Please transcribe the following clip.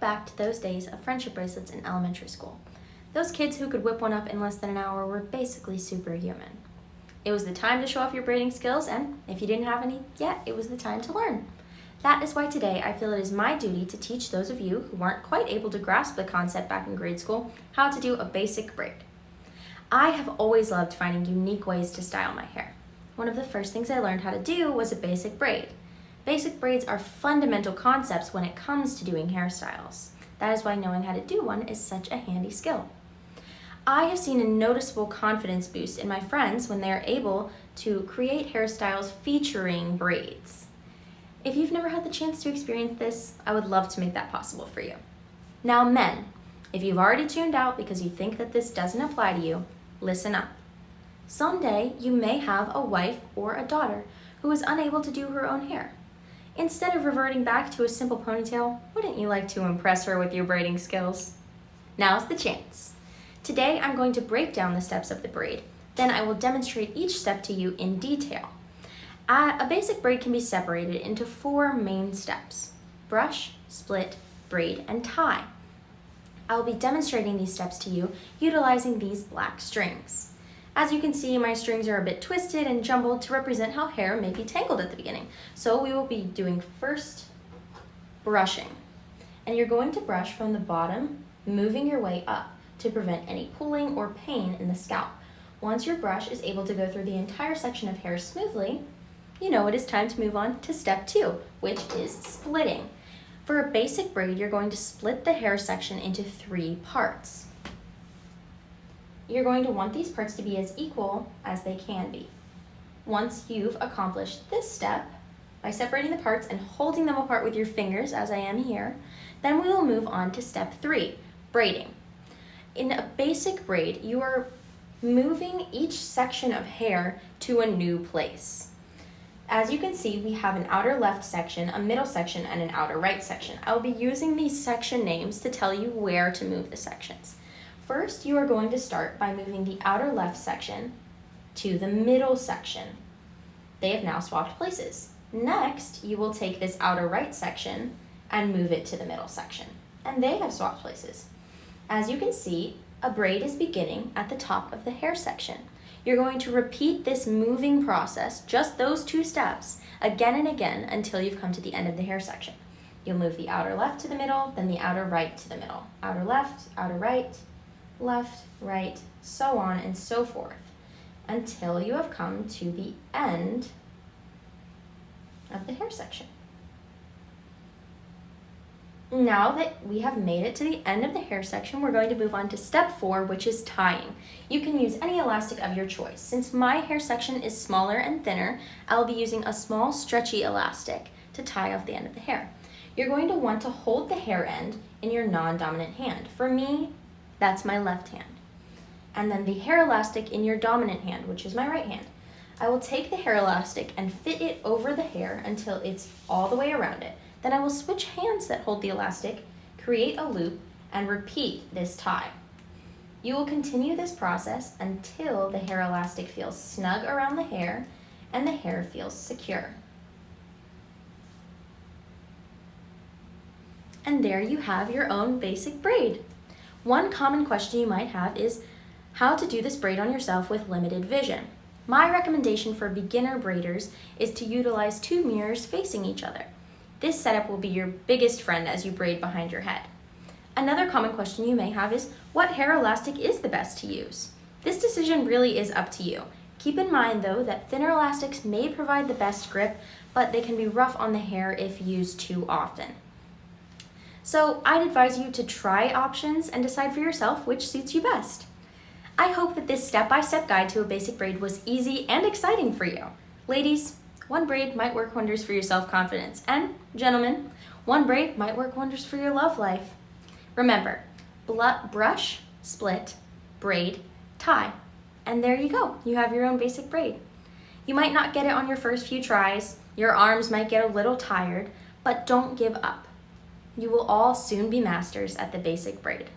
back to those days of friendship bracelets in elementary school. Those kids who could whip one up in less than an hour were basically superhuman. It was the time to show off your braiding skills, and if you didn't have any yet, it was the time to learn. That is why today I feel it is my duty to teach those of you who weren't quite able to grasp the concept back in grade school how to do a basic braid. I have always loved finding unique ways to style my hair. One of the first things I learned how to do was a basic braid. Basic braids are fundamental concepts when it comes to doing hairstyles. That is why knowing how to do one is such a handy skill. I have seen a noticeable confidence boost in my friends when they are able to create hairstyles featuring braids. If you've never had the chance to experience this, I would love to make that possible for you. Now men, if you've already tuned out because you think that this doesn't apply to you, listen up. Someday you may have a wife or a daughter who is unable to do her own hair. Instead of reverting back to a simple ponytail, wouldn't you like to impress her with your braiding skills? Now's the chance. Today I'm going to break down the steps of the braid, then I will demonstrate each step to you in detail. A basic braid can be separated into 4 main steps: brush, split, braid, and tie. I will be demonstrating these steps to you utilizing these black strings. As you can see, my strings are a bit twisted and jumbled to represent how hair may be tangled at the beginning. So we will be doing first brushing. And you're going to brush from the bottom, moving your way up to prevent any pulling or pain in the scalp. Once your brush is able to go through the entire section of hair smoothly, you know it is time to move on to step 2, which is splitting. For a basic braid, you're going to split the hair section into 3 parts. You're going to want these parts to be as equal as they can be. Once you've accomplished this step, by separating the parts and holding them apart with your fingers, as I am here, then we will move on to step 3, braiding. In a basic braid, you are moving each section of hair to a new place. As you can see, we have an outer left section, a middle section, and an outer right section. I will be using these section names to tell you where to move the sections. First, you are going to start by moving the outer left section to the middle section. They have now swapped places. Next, you will take this outer right section and move it to the middle section, and they have swapped places. As you can see, a braid is beginning at the top of the hair section. You're going to repeat this moving process, just those 2 steps, again and again until you've come to the end of the hair section. You'll move the outer left to the middle, then the outer right to the middle. Outer left, outer right, left, right, so on and so forth, until you have come to the end of the hair section. Now that we have made it to the end of the hair section, we're going to move on to step 4, which is tying. You can use any elastic of your choice. Since my hair section is smaller and thinner, I'll be using a small stretchy elastic to tie off the end of the hair. You're going to want to hold the hair end in your non-dominant hand. For me, that's my left hand. And then the hair elastic in your dominant hand, which is my right hand. I will take the hair elastic and fit it over the hair until it's all the way around it. Then I will switch hands that hold the elastic, create a loop, and repeat this tie. You will continue this process until the hair elastic feels snug around the hair and the hair feels secure. And there you have your own basic braid. One common question you might have is how to do this braid on yourself with limited vision. My recommendation for beginner braiders is to utilize 2 mirrors facing each other. This setup will be your biggest friend as you braid behind your head. Another common question you may have is, what hair elastic is the best to use? This decision really is up to you. Keep in mind though that thinner elastics may provide the best grip, but they can be rough on the hair if used too often. So I'd advise you to try options and decide for yourself which suits you best. I hope that this step-by-step guide to a basic braid was easy and exciting for you. Ladies, 1 braid might work wonders for your self-confidence, and gentlemen, 1 braid might work wonders for your love life. Remember, brush, split, braid, tie, and there you go. You have your own basic braid. You might not get it on your first few tries, your arms might get a little tired, but don't give up. You will all soon be masters at the basic braid.